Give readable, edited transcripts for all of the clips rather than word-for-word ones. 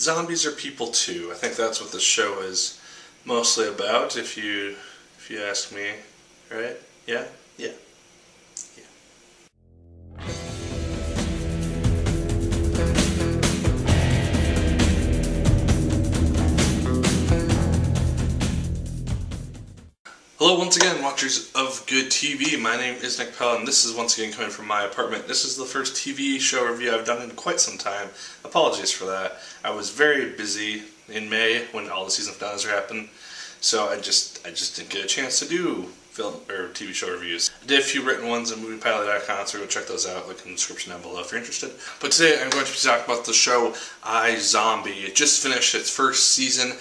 zombies are people too. I think that's what the show is mostly about, if you ask me, right? Yeah? Yeah. Hello once again, watchers of good TV. My name is Nick Pell, and this is once again coming from my apartment. This is the first TV show review I've done in quite some time. Apologies for that. I was very busy in May when all the season finales happened, so I just didn't get a chance to do film or TV show reviews. I did a few written ones at moviepilot.com, so go check those out, link in the description down below if you're interested. But today I'm going to be talking about the show IZombie. It just finished its first season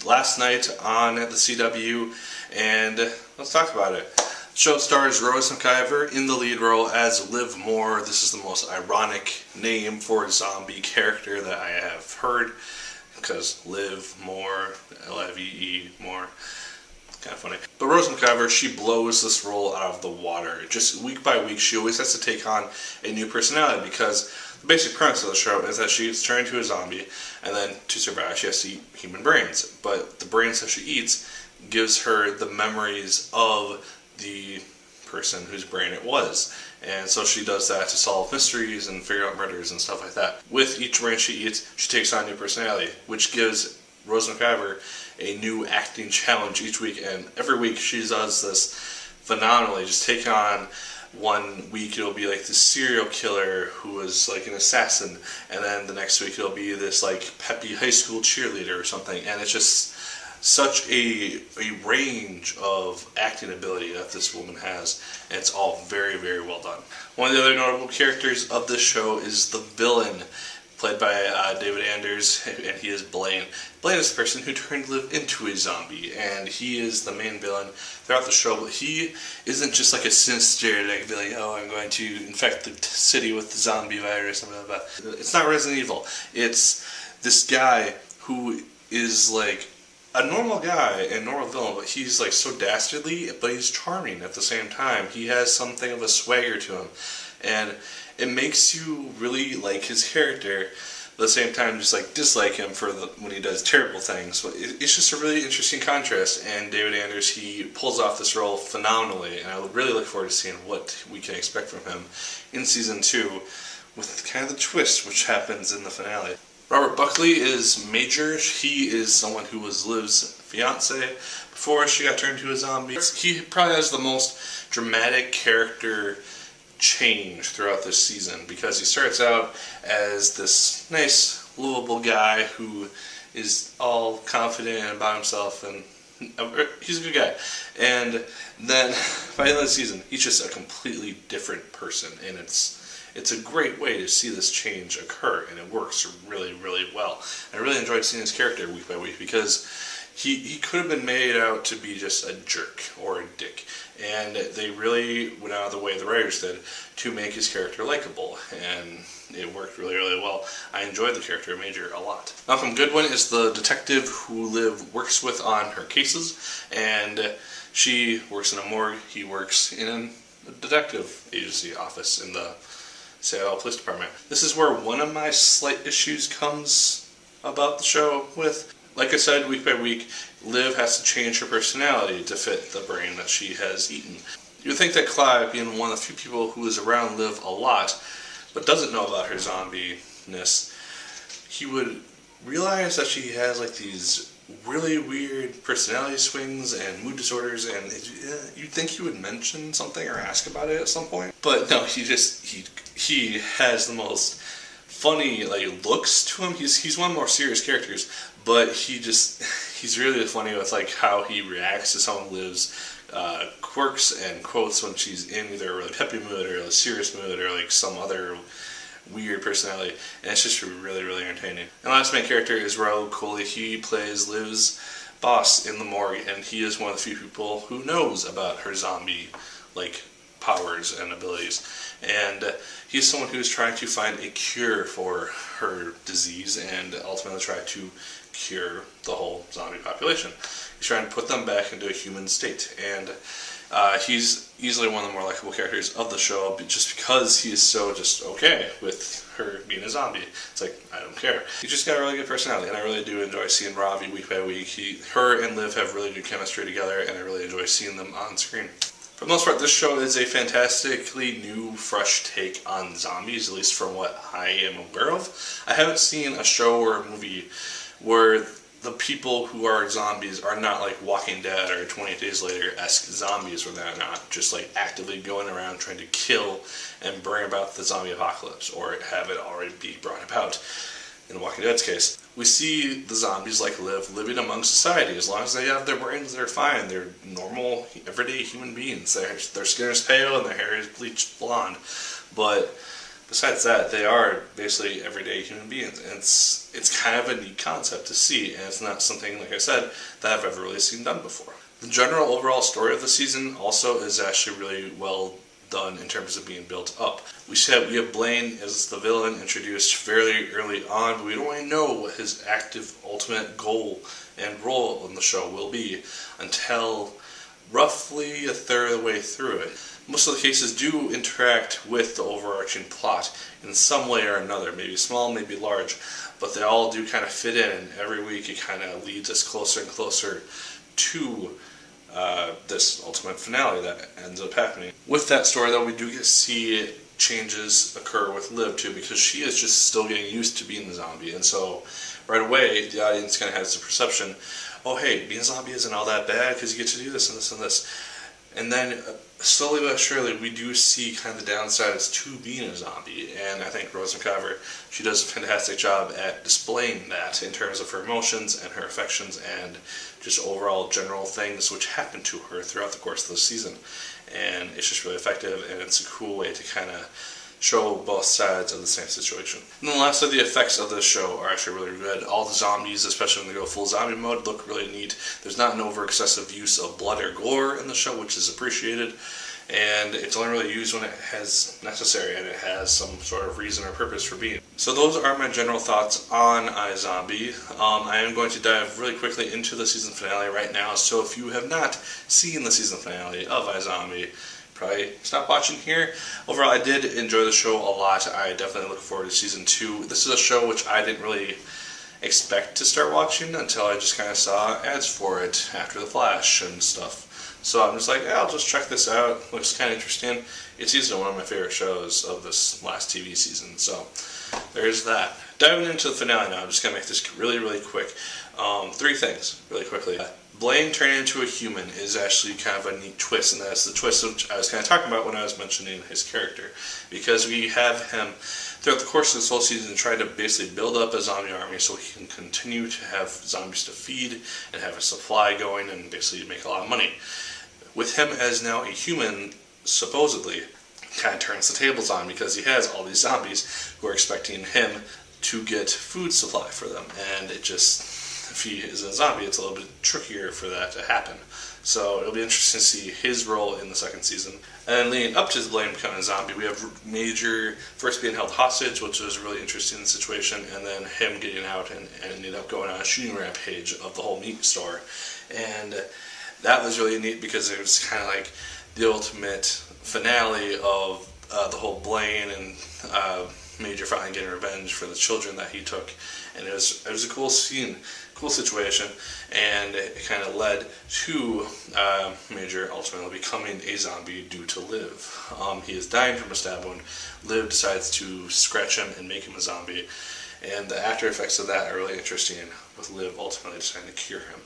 last night on the CW, and let's talk about it. The show stars McIver in the lead role as Liv Moore. This is the most ironic name for a zombie character that I have heard, because Liv Moore, L-I-V-E, Moore, kind of funny. But McIver, she blows this role out of the water. Just week by week, she always has to take on a new personality, because the basic premise of the show is that she gets turned into a zombie, and then to survive she has to eat human brains. But the brains that she eats gives her the memories of the person whose brain it was. And so she does that to solve mysteries and figure out murders and stuff like that. With each brain she eats, she takes on a new personality, which gives McIver a new acting challenge each week. And every week she does this phenomenally, just take on. One week it'll be like this serial killer who was like an assassin, and then the next week it'll be this like peppy high school cheerleader or something, and it's just such a range of acting ability that this woman has, and it's all very, very well done. One of the other notable characters of this show is the villain, played by David Anders, and he is Blaine. Blaine is the person who turned Liv into a zombie, and he is the main villain throughout the show, but he isn't just like a sinister, like, villain, oh, I'm going to infect the city with the zombie virus, blah, blah, blah. It's not Resident Evil. It's this guy who is like a normal guy and normal villain, but he's like so dastardly, but he's charming at the same time. He has something of a swagger to him, and it makes you really like his character, at the same time just like dislike him for when he does terrible things. But it's just a really interesting contrast, and David Anders, he pulls off this role phenomenally, and I really look forward to seeing what we can expect from him in Season 2, with kind of the twist which happens in the finale. Robert Buckley is Major. He is someone who was Liv's fiance before she got turned into a zombie. He probably has the most dramatic character change throughout this season, because he starts out as this nice, lovable guy who is all confident about himself, and he's a good guy. And then by the end of the season, he's just a completely different person, and it's a great way to see this change occur, and it works really, really well. And I really enjoyed seeing his character week by week, because he could have been made out to be just a jerk or a dick, and they really went out of the way, the writers did, to make his character likable, and it worked really, really well. I enjoyed the character of Major a lot. Malcolm Goodwin is the detective who Liv works with on her cases, and she works in a morgue. He works in a detective agency office in the Seattle Police Department. This is where one of my slight issues comes about the show with. Like I said, week by week, Liv has to change her personality to fit the brain that she has eaten. You would think that Clive, being one of the few people who is around Liv a lot, but doesn't know about her zombie-ness, he would realize that she has like these really weird personality swings and mood disorders, and you'd think he would mention something or ask about it at some point. But no, he has the most funny like looks to him. He's one of the more serious characters, but he's really funny with like how he reacts to some of Liv's quirks and quotes when she's in either a really peppy mood or a serious mood or like some other weird personality, and it's just really, really entertaining. And the last main character is Raul Coley. He plays Liv's boss in the morgue, and he is one of the few people who knows about her zombie like powers and abilities, and he's someone who is trying to find a cure for her disease and ultimately try to cure the whole zombie population. He's trying to put them back into a human state, and He's easily one of the more likable characters of the show, but just because he is so just okay with her being a zombie. It's like, I don't care. He's just got a really good personality, and I really do enjoy seeing Ravi week by week. Her and Liv have really good chemistry together, and I really enjoy seeing them on screen. For the most part, this show is a fantastically new, fresh take on zombies, at least from what I am aware of. I haven't seen a show or a movie where the people who are zombies are not like Walking Dead or 28 Days Later-esque zombies, where they're not just like actively going around trying to kill and bring about the zombie apocalypse, or have it already be brought about. In Walking Dead's case, we see the zombies like Liv living among society. As long as they have their brains, they're fine. They're normal, everyday human beings. Their skin is pale and their hair is bleached blonde. But besides that, they are basically everyday human beings. And it's kind of a neat concept to see, and it's not something, like I said, that I've ever really seen done before. The general overall story of the season also is actually really well done in terms of being built up. We have Blaine as the villain introduced fairly early on, but we don't really know what his active ultimate goal and role in the show will be until roughly a third of the way through it. Most of the cases do interact with the overarching plot in some way or another, maybe small, maybe large, but they all do kind of fit in, and every week it kind of leads us closer and closer to this ultimate finale that ends up happening. With that story, though, we do get to see changes occur with Liv, too, because she is just still getting used to being the zombie, and so right away the audience kind of has the perception, oh hey, being a zombie isn't all that bad because you get to do this and this and this. And then, slowly but surely, we do see kind of the downsides to being a zombie, and I think Rose McIver, she does a fantastic job at displaying that in terms of her emotions and her affections and just overall general things which happen to her throughout the course of the season. And it's just really effective, and it's a cool way to kind of show both sides of the same situation. And then lastly, the effects of this show are actually really good. All the zombies, especially when they go full zombie mode, look really neat. There's not an over-excessive use of blood or gore in the show, which is appreciated. And it's only really used when it has necessary and it has some sort of reason or purpose for being. So those are my general thoughts on iZombie. I am going to dive really quickly into the season finale right now, so if you have not seen the season finale of iZombie, probably stop watching here. Overall, I did enjoy the show a lot. I definitely look forward to season 2. This is a show which I didn't really expect to start watching until I just kind of saw ads for it after The Flash and stuff. So I'm just like, yeah, I'll just check this out. Looks kind of interesting. It's easily one of my favorite shows of this last TV season. So there's that. Diving into the finale now, I'm just going to make this really, really quick. 3 things, really quickly. Blaine turning into a human is actually kind of a neat twist, and that's the twist which I was kind of talking about when I was mentioning his character. Because we have him, throughout the course of this whole season, try to basically build up a zombie army so he can continue to have zombies to feed and have a supply going and basically make a lot of money. With him as now a human, supposedly, kind of turns the tables on because he has all these zombies who are expecting him to get food supply for them, and it just, if he is a zombie, it's a little bit trickier for that to happen. So it'll be interesting to see his role in the second season. And then leading up to Blaine becoming a zombie, we have Major first being held hostage, which was a really interesting situation, and then him getting out and ended up going on a shooting rampage of the whole meat store. And that was really neat because it was kind of like the ultimate finale of the whole Blaine and Major finally getting revenge for the children that he took. And it was a cool scene, cool situation, and it kind of led to Major ultimately becoming a zombie due to Liv. He is dying from a stab wound. Liv decides to scratch him and make him a zombie, and the after effects of that are really interesting, with Liv ultimately deciding to cure him.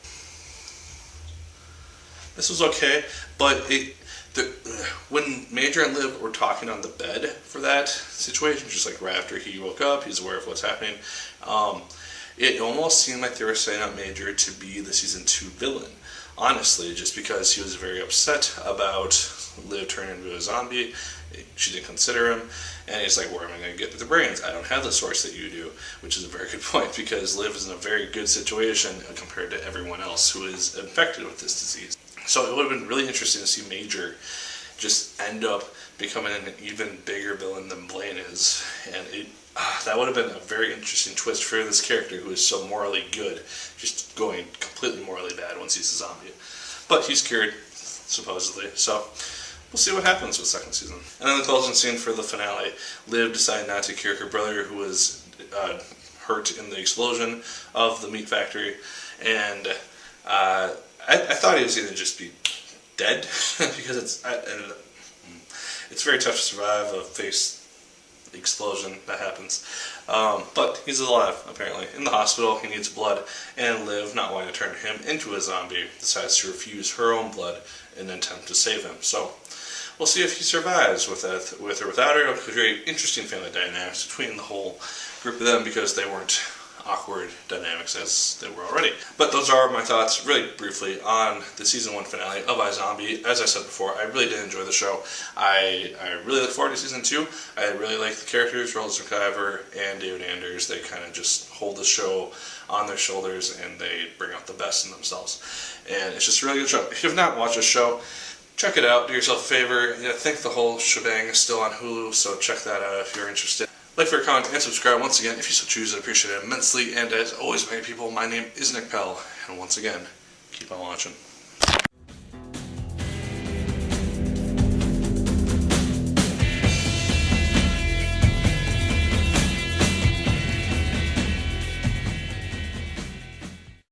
This was okay, but when Major and Liv were talking on the bed for that situation, just like right after he woke up, he's aware of what's happening, it almost seemed like they were setting up Major to be the season 2 villain. Honestly, just because he was very upset about Liv turning into a zombie, she didn't consider him, and he's like, where am I going to get the brains? I don't have the source that you do, which is a very good point, because Liv is in a very good situation compared to everyone else who is infected with this disease. So it would have been really interesting to see Major just end up becoming an even bigger villain than Blaine is, and that would have been a very interesting twist for this character who is so morally good, just going completely morally bad once he's a zombie. But he's cured, supposedly. So we'll see what happens with second season. And then the closing scene for the finale. Liv decided not to cure her brother, who was hurt in the explosion of the meat factory, and I thought he was going to just be dead because it's very tough to survive a face explosion that happens. But he's alive, apparently, in the hospital. He needs blood, and Liv, not wanting to turn him into a zombie, decides to refuse her own blood in an attempt to save him. So we'll see if he survives with or without her. It'll create interesting family dynamics between the whole group of them, because they weren't awkward dynamics as they were already. But those are my thoughts, really briefly, on the season 1 finale of iZombie. As I said before, I really did enjoy the show. I really look forward to season 2. I really like the characters, McIver and David Anders. They kind of just hold the show on their shoulders, and they bring out the best in themselves. And it's just a really good show. If you have not watched the show, check it out. Do yourself a favor. I think the whole shebang is still on Hulu, so check that out if you're interested. Like, favorite, comment, and subscribe once again if you so choose. I appreciate it immensely. And as always, my people, my name is Nick Pell. And once again, keep on watching.